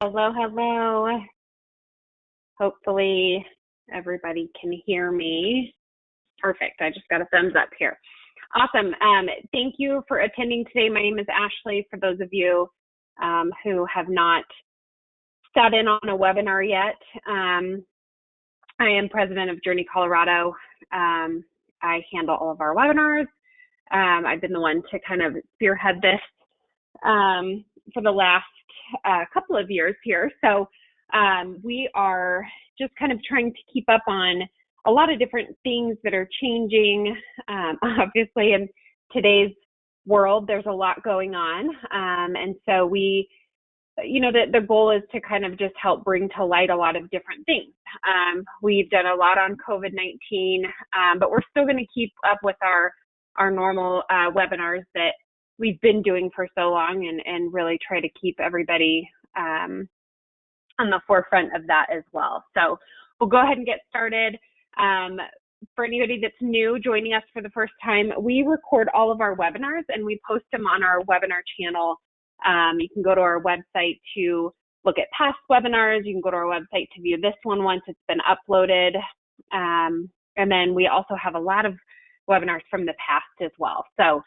Hello, hello. Hopefully everybody can hear me. Perfect. I just got a thumbs up here. Awesome. Thank you for attending today. My name is Ashley. For those of you who have not sat in on a webinar yet, I am president of Journey Colorado. I handle all of our webinars. I've been the one to kind of spearhead this for the last couple of years here. So we are just kind of trying to keep up on a lot of different things that are changing. Obviously, in today's world, there's a lot going on. And so we, the goal is to kind of just help bring to light a lot of different things. We've done a lot on COVID-19, but we're still going to keep up with our normal webinars that we've been doing for so long and really try to keep everybody on the forefront of that as well. So we'll go ahead and get started. For anybody that's new joining us for the first time, we record all of our webinars and we post them on our webinar channel. You can go to our website to look at past webinars. You can go to our website to view this one once it's been uploaded. And then we also have a lot of webinars from the past as well. So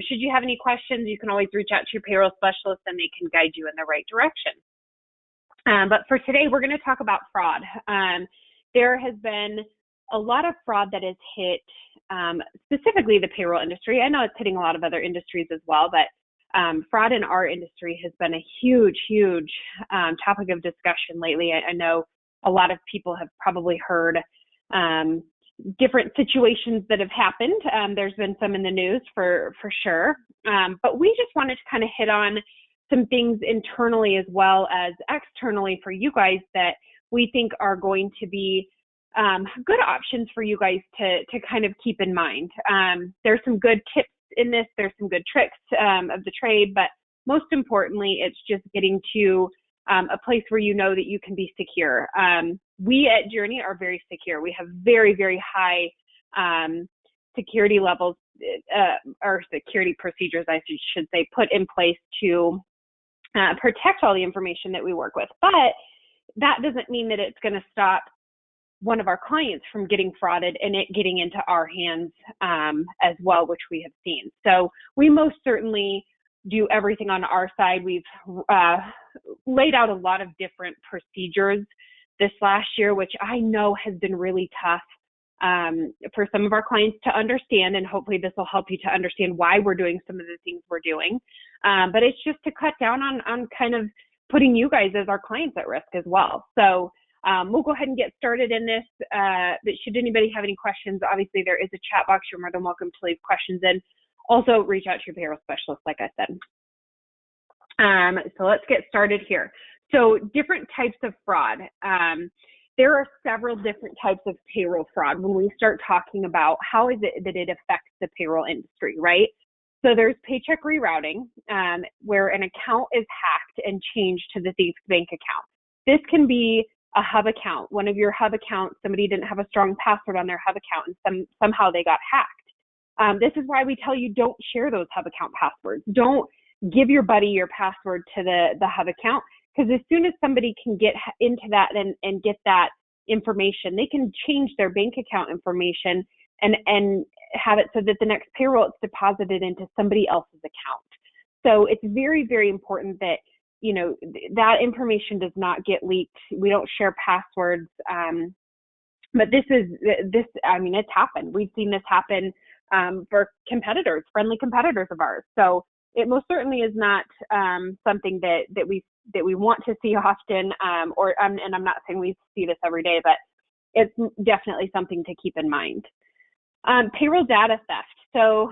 should you have any questions, you can always reach out to your payroll specialist and they can guide you in the right direction. But for today, we're going to talk about fraud. There has been a lot of fraud that has hit specifically the payroll industry. I know it's hitting a lot of other industries as well, but fraud in our industry has been a huge, huge topic of discussion lately. I know a lot of people have probably heard different situations that have happened. There's been some in the news for sure. But we just wanted to kind of hit on some things internally as well as externally for you guys that we think are going to be good options for you guys to kind of keep in mind. There's some good tips in this. There's some good tricks of the trade, but most importantly, it's just getting to a place where you know that you can be secure. We at Journey are very secure. We have very, very high security levels or security procedures, I should say, put in place to protect all the information that we work with. But that doesn't mean that it's going to stop one of our clients from getting frauded and it getting into our hands as well, which we have seen. So we most certainly do everything on our side. We've laid out a lot of different procedures this last year, which I know has been really tough for some of our clients to understand, and hopefully this will help you to understand why we're doing some of the things we're doing. But it's just to cut down on kind of putting you guys as our clients at risk as well. So we'll go ahead and get started in this. But should anybody have any questions, obviously there is a chat box. You're more than welcome to leave questions in. Also reach out to your payroll specialist, like I said. So let's get started here. So different types of fraud. There are several different types of payroll fraud when we start talking about how is it that it affects the payroll industry, right? So there's paycheck rerouting, where an account is hacked and changed to the thief's bank account. This can be a hub account. One of your hub accounts, somebody didn't have a strong password on their hub account and somehow they got hacked. This is why we tell you don't share those hub account passwords. Don't give your buddy your password to the hub account, because as soon as somebody can get into that and get that information, they can change their bank account information and have it so that the next payroll it's deposited into somebody else's account. So it's very, very important that that information does not get leaked. We don't share passwords. But it's happened. We've seen this happen for competitors, friendly competitors of ours. So it most certainly is not something that we want to see often, and I'm not saying we see this every day, but it's definitely something to keep in mind. Payroll data theft. So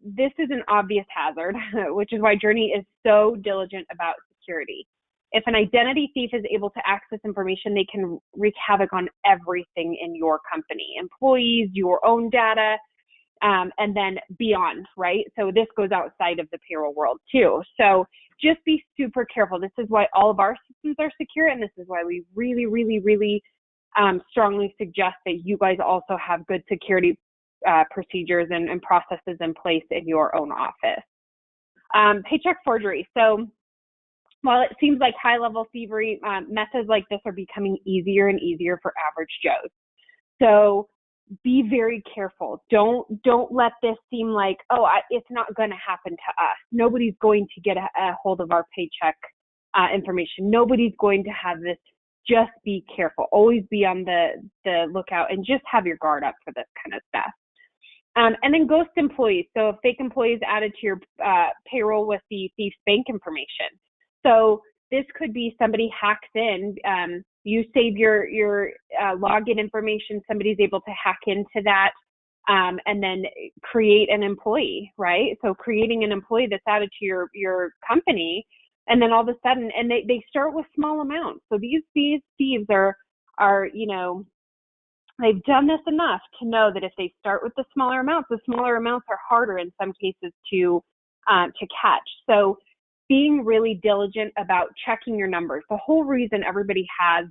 this is an obvious hazard, which is why Journey is so diligent about security. If an identity thief is able to access information, they can wreak havoc on everything in your company, employees, your own data, and then beyond, right? So this goes outside of the payroll world too. So just be super careful. This is why all of our systems are secure, and this is why we really, really, really strongly suggest that you guys also have good security procedures and processes in place in your own office. Paycheck forgery. So While it seems like high-level thievery, methods like this are becoming easier and easier for average Joes. So be very careful. Don't let this seem like, it's not going to happen to us. Nobody's going to get a hold of our paycheck information. Nobody's going to have this. Just be careful. Always be on the lookout and just have your guard up for this kind of stuff. And then ghost employees. So fake employees added to your payroll with the thief's bank information. So this could be somebody hacks in. You save your login information. Somebody's able to hack into that and then create an employee, right? So creating an employee that's added to your company, and then all of a sudden, and they start with small amounts. So these thieves are they've done this enough to know that if they start with the smaller amounts are harder in some cases to catch. So being really diligent about checking your numbers. The whole reason everybody has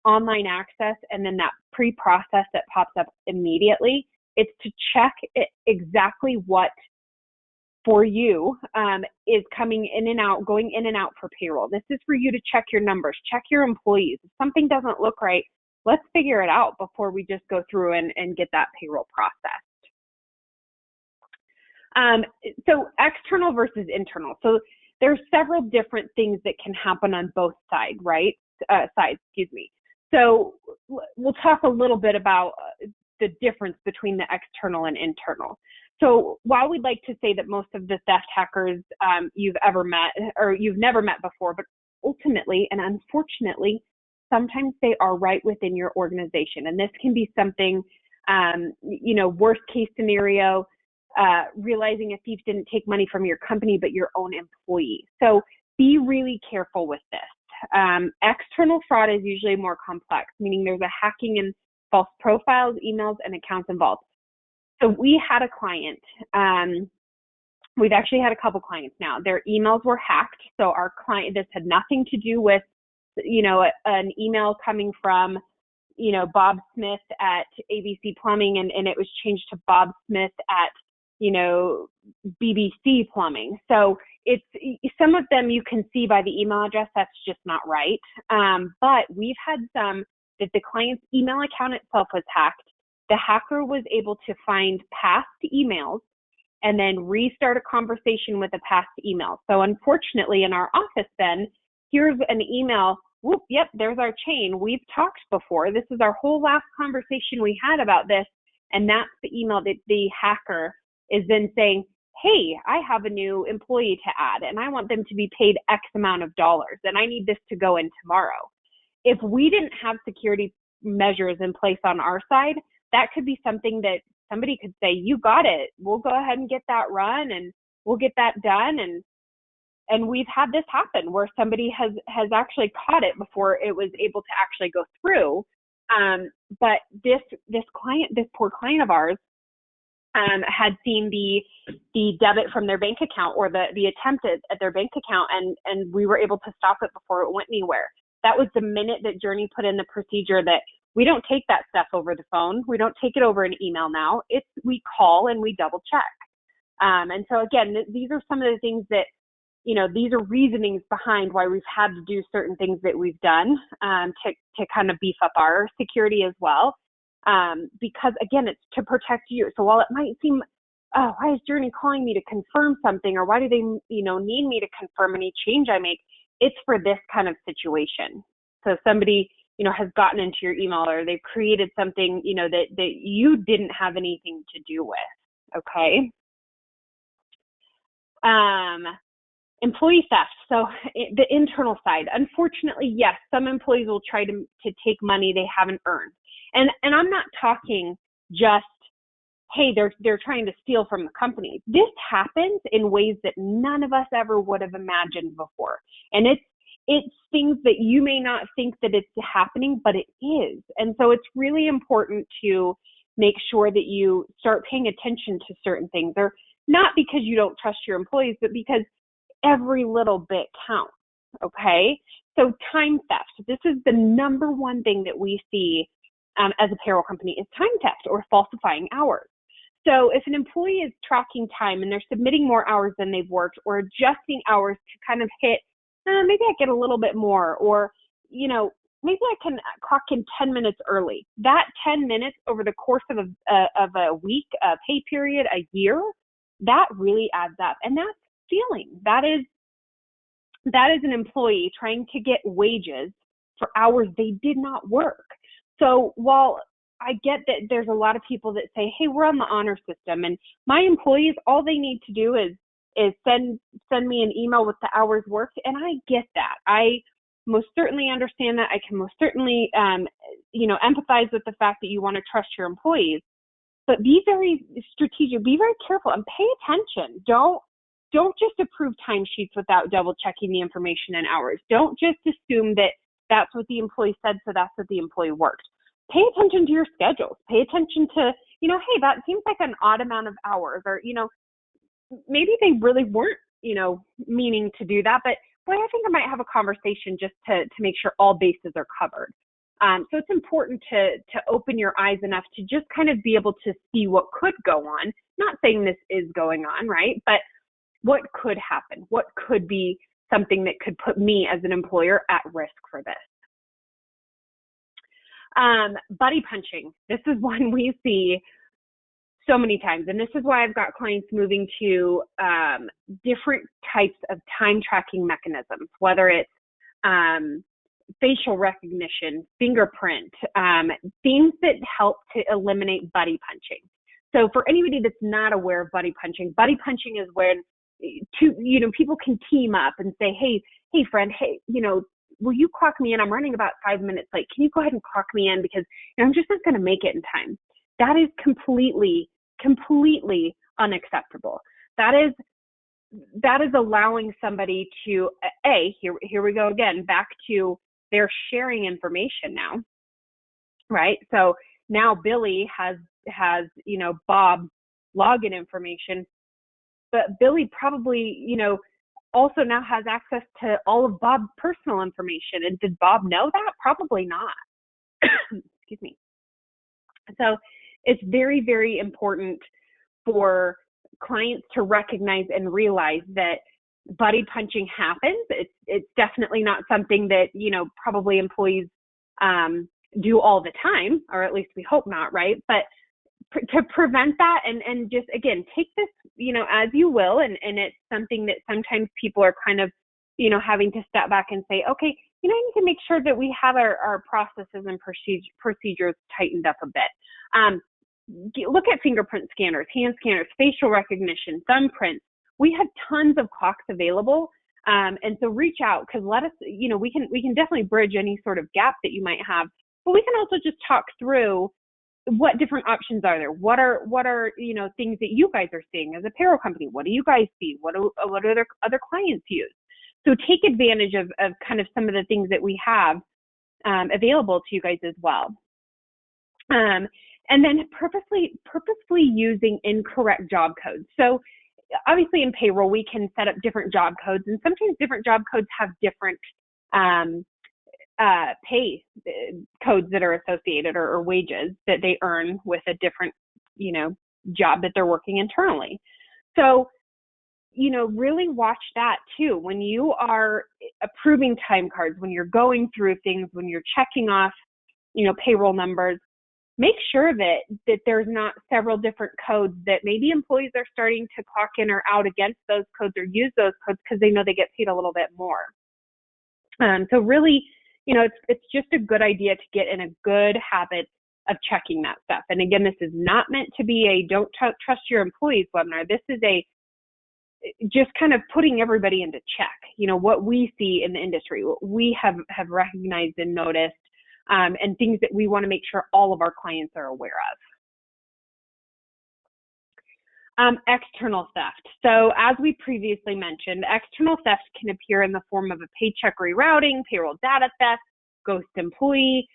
online access and then that pre-process that pops up immediately, it's to check exactly what for you is coming in and out, going in and out for payroll. This is for you to check your numbers, check your employees. If something doesn't look right, let's figure it out before we just go through and get that payroll processed. So external versus internal. So there's several different things that can happen on both sides, right? So we'll talk a little bit about the difference between the external and internal. So while we'd like to say that most of the theft hackers you've ever met or you've never met before, but ultimately and unfortunately, sometimes they are right within your organization. And this can be something, worst case scenario, realizing a thief didn't take money from your company, but your own employee. So be really careful with this. External fraud is usually more complex, meaning there's a hacking and false profiles, emails, and accounts involved. So we had a client, we've actually had a couple clients now. Their emails were hacked. So our client, this had nothing to do with, an email coming from, Bob Smith at ABC Plumbing, and it was changed to Bob Smith at, BBC Plumbing. So it's some of them you can see by the email address, that's just not right. But we've had some that the client's email account itself was hacked. The hacker was able to find past emails and then restart a conversation with a past email. So unfortunately in our office then, here's an email, whoop, yep, there's our chain. We've talked before. This is our whole last conversation we had about this. And that's the email that the hacker is then saying, hey, I have a new employee to add and I want them to be paid X amount of dollars and I need this to go in tomorrow. If we didn't have security measures in place on our side, that could be something that somebody could say, you got it. We'll go ahead and get that run and we'll get that done. And we've had this happen where somebody has actually caught it before it was able to actually go through. But this poor client of ours had seen the debit from their bank account or the attempt at their bank account, and we were able to stop it before it went anywhere. That was the minute that Journey put in the procedure that we don't take that stuff over the phone. We don't take it over an email now. We call and we double check. And so again, these are some of the things that, these are reasonings behind why we've had to do certain things that we've done to kind of beef up our security as well. Because again, it's to protect you. So while it might seem, why is Journey calling me to confirm something, or why do they, need me to confirm any change I make? It's for this kind of situation. So somebody, has gotten into your email or they've created something, that you didn't have anything to do with. Okay. Employee theft. So the internal side, unfortunately, yes, some employees will try to take money they haven't earned. And I'm not talking just, hey, they're trying to steal from the company. This happens in ways that none of us ever would have imagined before. And it's things that you may not think that it's happening, but it is. And so it's really important to make sure that you start paying attention to certain things, or not because you don't trust your employees, but because every little bit counts. Okay. So time theft. This is the number one thing that we see as a payroll company is time theft or falsifying hours. So if an employee is tracking time and they're submitting more hours than they've worked or adjusting hours to kind of hit maybe I get a little bit more, or, maybe I can clock in 10 minutes early. That 10 minutes over the course of a week, a pay period, a year, that really adds up. And that's stealing. That is an employee trying to get wages for hours they did not work. So while I get that there's a lot of people that say, hey, we're on the honor system, and my employees, all they need to do is send me an email with the hours worked. And I get that. I most certainly understand that. I can most certainly, empathize with the fact that you want to trust your employees, but be very strategic, be very careful, and pay attention. Don't just approve timesheets without double checking the information and hours. Don't just assume that that's what the employee said, so that's what the employee worked. Pay attention to your schedules. Pay attention to, hey, that seems like an odd amount of hours, or, maybe they really weren't, meaning to do that, but boy, I think I might have a conversation just to make sure all bases are covered. So it's important to open your eyes enough to just kind of be able to see what could go on. Not saying this is going on, right? But what could happen? What could be something that could put me as an employer at risk for this? Buddy punching. This is one we see so many times. And this is why I've got clients moving to different types of time tracking mechanisms, whether it's facial recognition, fingerprint, things that help to eliminate buddy punching. So for anybody that's not aware of buddy punching is when people can team up and say, hey friend, hey, will you clock me in? I'm running about 5 minutes late. Can you go ahead and clock me in, because I'm just not going to make it in time. That is completely unacceptable. That is allowing somebody to, here we go again, back to they're sharing information now, right? So now Billy has Bob login information, but Billy probably, also now has access to all of Bob's personal information. And did Bob know that? Probably not. Excuse me. So it's very, very important for clients to recognize and realize that buddy punching happens. It's definitely not something that, probably employees do all the time, or at least we hope not, right? But to prevent that and just, again, take this, as you will. And it's something that sometimes people are kind of, having to step back and say, okay, I need to make sure that we have our processes and procedures tightened up a bit. Look at fingerprint scanners, hand scanners, facial recognition, thumbprints. We have tons of clocks available. And so reach out, because let us, we can definitely bridge any sort of gap that you might have, but we can also just talk through what different options are there. What are things that you guys are seeing as a payroll company? What do you guys see? What do other clients use? So take advantage of kind of some of the things that we have available to you guys as well. And then purposefully using incorrect job codes. So obviously in payroll, we can set up different job codes, and sometimes different job codes have different pay codes that are associated, or wages that they earn with a different, job that they're working internally. So, really watch that too. When you are approving time cards, when you're going through things, when you're checking off, payroll numbers, make sure that there's not several different codes that maybe employees are starting to clock in or out against those codes or use those codes because they know they get paid a little bit more. So really, it's just a good idea to get in a good habit of checking that stuff. And again, this is not meant to be a don't trust your employees webinar. This is just kind of putting everybody into check. What we see in the industry, what we have recognized and noticed, and things that we want to make sure all of our clients are aware of. External theft. So as we previously mentioned, external theft can appear in the form of a paycheck rerouting, payroll data theft, ghost employee.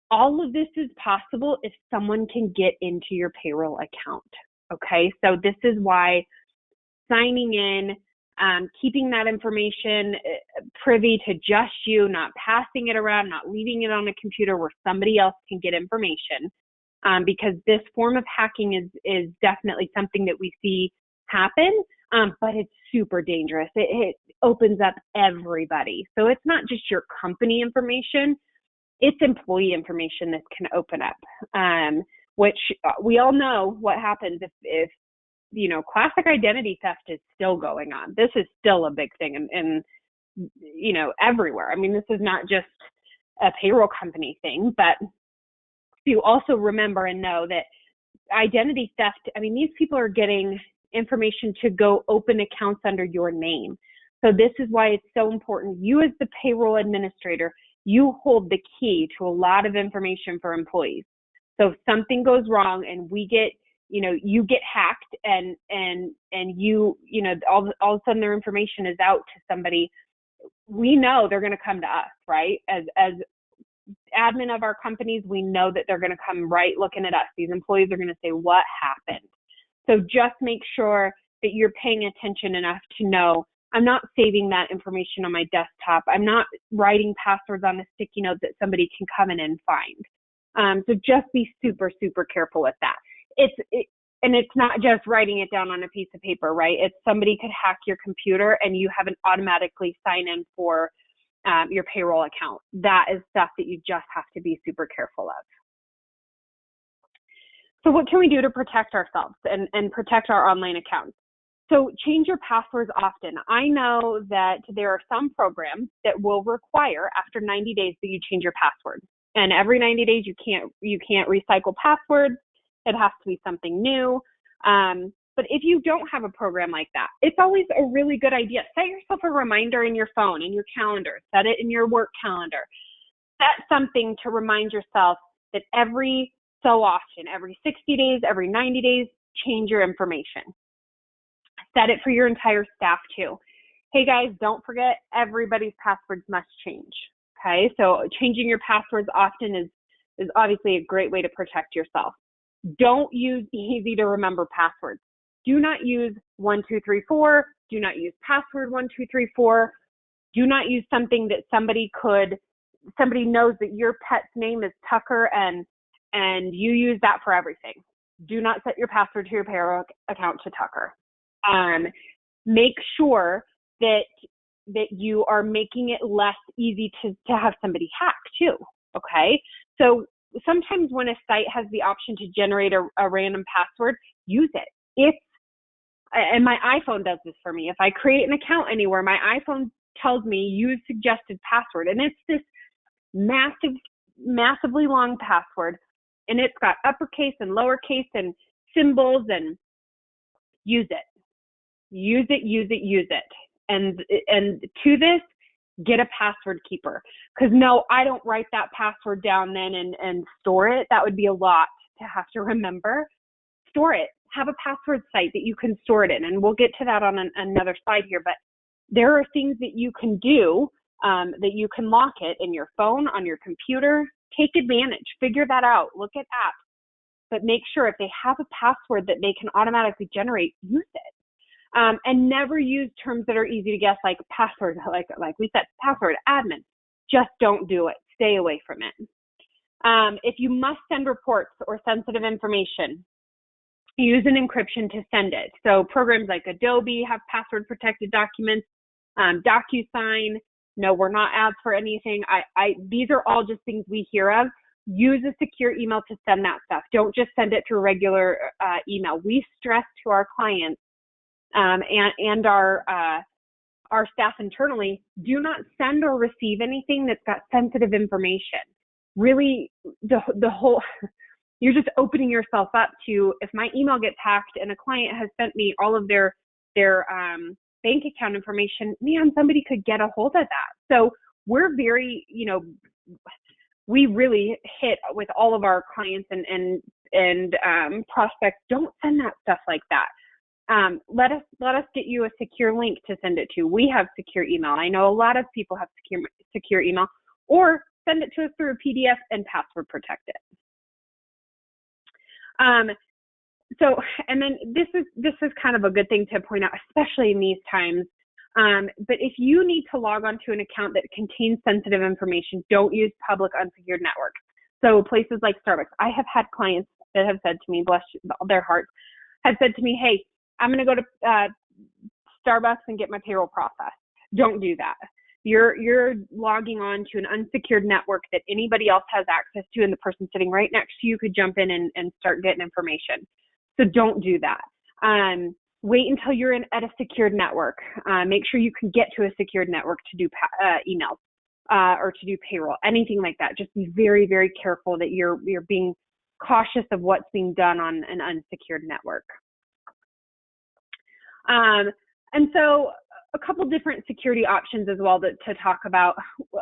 All of this is possible if someone can get into your payroll account. Okay, so this is why signing in, keeping that information privy to just you, not passing it around, not leaving it on a computer where somebody else can get information. Because this form of hacking is definitely something that we see happen, but it's super dangerous. It opens up everybody. So it's not just your company information, it's employee information this can open up, which we all know what happens if classic identity theft is still going on. This is still a big thing and everywhere. I mean, this is not just a payroll company thing, but you also remember and know that identity theft, I mean, these people are getting information to go open accounts under your name. So this is why it's so important. You as the payroll administrator, you hold the key to a lot of information for employees. So if something goes wrong and we get, you get hacked and all of a sudden their information is out to somebody, we know they're going to come to us, right? As admin of our companies, we know that they're going to come right looking at us. These employees are going to say, what happened? So just make sure that you're paying attention enough to know, I'm not saving that information on my desktop. I'm not writing passwords on a sticky note that somebody can come in and find. So just be super, super careful with that. And it's not just writing it down on a piece of paper, right? It's somebody could hack your computer and you haven't automatically sign in for your payroll account. That is stuff that you just have to be super careful of. So what can we do to protect ourselves and protect our online accounts? So change your passwords often. I know that there are some programs that will require after 90 days that you change your password. And every 90 days you can't recycle passwords. It has to be something new. But if you don't have a program like that, it's always a really good idea. Set yourself a reminder in your phone, in your calendar, set it in your work calendar. Set something to remind yourself that every so often, every 60 days, every 90 days, change your information. Set it for your entire staff too. Hey guys, don't forget everybody's passwords must change. Okay, so changing your passwords often is obviously a great way to protect yourself. Don't use easy to remember passwords. Do not use 1234. Do not use password 1234. Do not use something that somebody knows that your pet's name is Tucker and you use that for everything. Do not set your password to your payroll account to Tucker. Make sure that you are making it less easy to have somebody hack too. Okay. So sometimes when a site has the option to generate a random password, use it. And my iPhone does this for me. If I create an account anywhere, my iPhone tells me use suggested password. And it's this massively long password. And it's got uppercase and lowercase and symbols, and use it. Use it. And to this, get a password keeper. Because no, I don't write that password down then and store it. That would be a lot to have to remember. Store it. Have a password site that you can store it in. And we'll get to that on another slide here. But there are things that you can do that you can lock it in your phone, on your computer. Take advantage. Figure that out. Look at apps. But make sure if they have a password that they can automatically generate, use it. And never use terms that are easy to guess, like password, like we said, password, admin. Just don't do it. Stay away from it. If you must send reports or sensitive information, use an encryption to send it. So programs like Adobe have password protected documents, DocuSign. No, we're not ads for anything. These are all just things we hear of. Use a secure email to send that stuff. Don't just send it through regular email. We stress to our clients and our staff internally, do not send or receive anything that's got sensitive information. Really, the whole, you're just opening yourself up to, if my email gets hacked and a client has sent me all of their bank account information, man, somebody could get a hold of that. So we're very, we really hit with all of our clients and prospects, don't send that stuff like that. Let us get you a secure link to send it to. We have secure email. I know a lot of people have secure email, or send it to us through a PDF and password protect it. So, and then this is kind of a good thing to point out, especially in these times. But if you need to log onto an account that contains sensitive information, don't use public unsecured networks. So places like Starbucks. I have had clients that have said to me, bless their hearts, have said to me, hey, I'm going to go to Starbucks and get my payroll processed. Don't do that. You're logging on to an unsecured network that anybody else has access to, and the person sitting right next to you could jump in and start getting information. So don't do that. Wait until you're at a secured network. Make sure you can get to a secured network to do emails or to do payroll, anything like that. Just be very, very careful that you're being cautious of what's being done on an unsecured network. And so a couple different security options as well to talk about.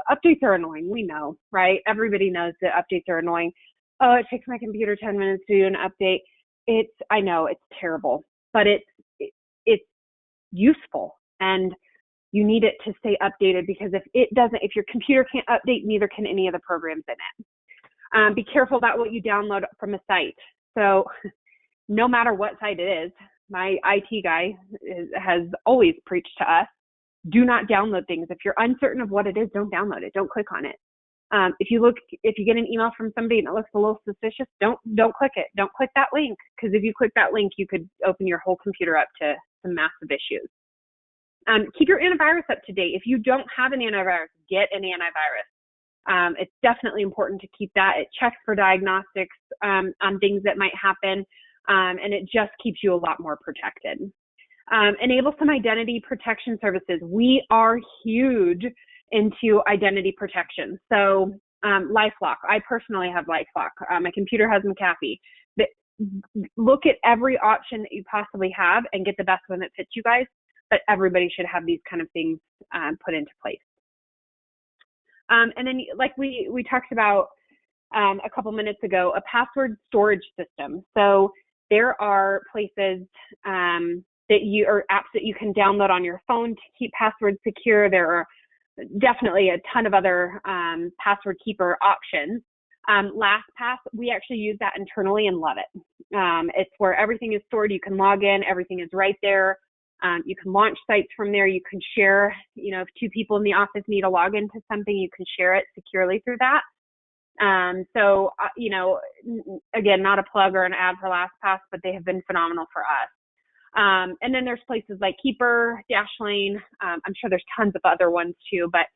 Updates are annoying, we know, right? Everybody knows that updates are annoying. Oh, it takes my computer 10 minutes to do an update. I know it's terrible, but it's useful, and you need it to stay updated, because if your computer can't update, neither can any of the programs in it. Be careful about what you download from a site. So no matter what site it is, my IT guy has always preached to us, do not download things. If you're uncertain of what it is, don't download it. Don't click on it. If you get an email from somebody and it looks a little suspicious, don't click it. Don't click that link, because if you click that link, you could open your whole computer up to some massive issues. Keep your antivirus up to date. If you don't have an antivirus, get an antivirus. It's definitely important to keep that. It checks for diagnostics on things that might happen, and it just keeps you a lot more protected. Enable some identity protection services. We are huge into identity protection. So LifeLock. I personally have LifeLock. My computer has McAfee. Look at every option that you possibly have and get the best one that fits you guys. But everybody should have these kind of things put into place. And then, like we talked about a couple minutes ago, a password storage system. So there are places or apps that you can download on your phone to keep passwords secure. There are definitely a ton of other password keeper options. LastPass, we actually use that internally and love it. It's where everything is stored. You can log in, everything is right there. You can launch sites from there. You can share, if two people in the office need to log into something, you can share it securely through that. Again, not a plug or an ad for LastPass, but they have been phenomenal for us. And then there's places like Keeper, Dashlane. I'm sure there's tons of other ones too, but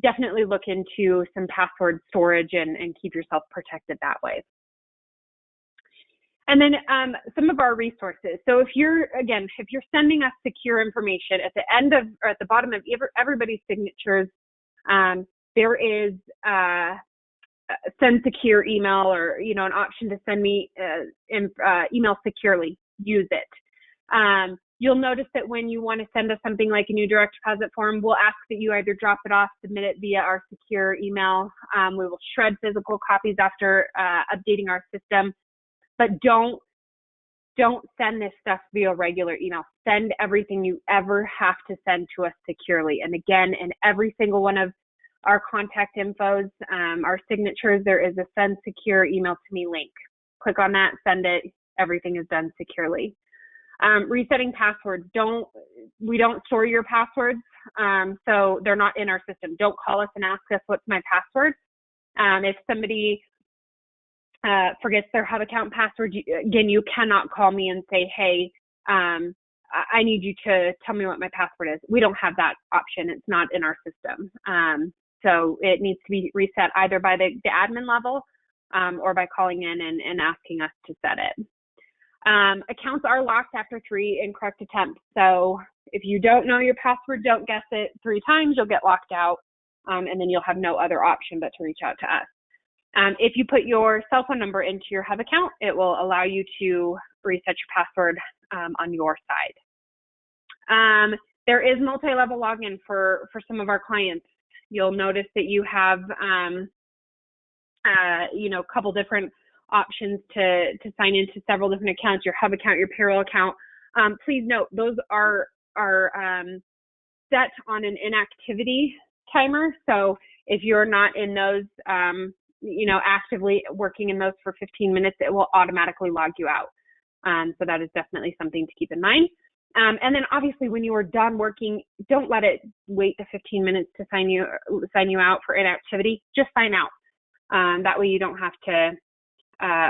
definitely look into some password storage and keep yourself protected that way. And then some of our resources. So if you're sending us secure information, at the end of, or at the bottom of everybody's signatures, there is send secure email, or, an option to send me email securely. Use it. You'll notice that when you want to send us something like a new direct deposit form, we'll ask that you either drop it off, submit it via our secure email. We will shred physical copies after updating our system. But don't send this stuff via regular email. Send everything you ever have to send to us securely. And again, in every single one of our contact infos, our signatures, there is a send secure email to me link. Click on that, send it. Everything is done securely. Resetting passwords. We don't store your passwords, so they're not in our system. Don't call us and ask us what's my password. If somebody forgets their Hub account password, again, you cannot call me and say, hey, I need you to tell me what my password is. We don't have that option. It's not in our system. So it needs to be reset either by the admin level or by calling in and asking us to set it. Accounts are locked after 3 incorrect attempts. So if you don't know your password, don't guess it 3 times, you'll get locked out, and then you'll have no other option but to reach out to us. If you put your cell phone number into your Hub account, it will allow you to reset your password on your side. There is multi-level login for some of our clients. You'll notice that you have a couple different options to sign into several different accounts, your Hub account, your Payroll account. Please note, those are set on an inactivity timer. So if you're not in those, actively working in those for 15 minutes, it will automatically log you out. So that is definitely something to keep in mind. And then obviously when you are done working, don't let it wait the 15 minutes to sign you out for inactivity. Just sign out. That way you don't have to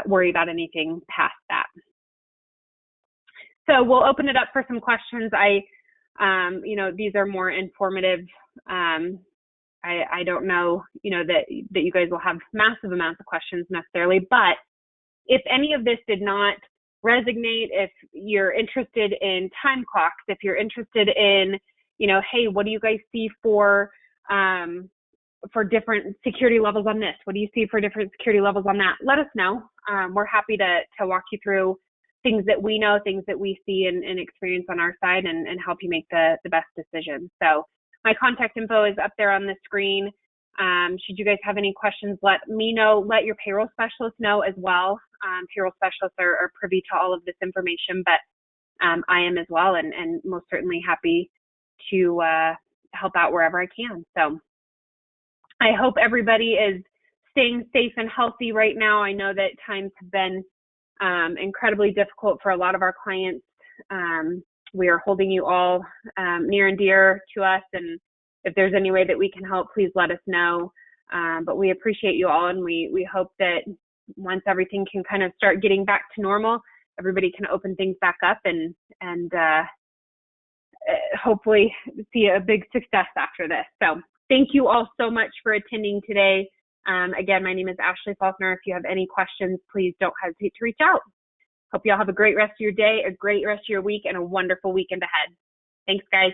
worry about anything past that. So we'll open it up for some questions. I These are more informative. I don't know, that you guys will have massive amounts of questions necessarily, but if any of this did not resonate, if you're interested in time clocks, if you're interested in, hey, what do you guys see for different security levels on this? What do you see for different security levels on that? Let us know. We're happy to walk you through things that we know, things that we see and experience on our side, and help you make the best decision. So my contact info is up there on the screen. Should you guys have any questions, let me know. Let your payroll specialist know as well. Payroll specialists are privy to all of this information, but I am as well, and most certainly happy to help out wherever I can. So I hope everybody is staying safe and healthy right now. I know that times have been incredibly difficult for a lot of our clients. We are holding you all near and dear to us, and if there's any way that we can help, please let us know. But we appreciate you all, and we hope that once everything can kind of start getting back to normal, everybody can open things back up and hopefully see a big success after this. So thank you all so much for attending today. Again, my name is Ashley Faulkner. If you have any questions, please don't hesitate to reach out. Hope you all have a great rest of your day, a great rest of your week, and a wonderful weekend ahead. Thanks, guys.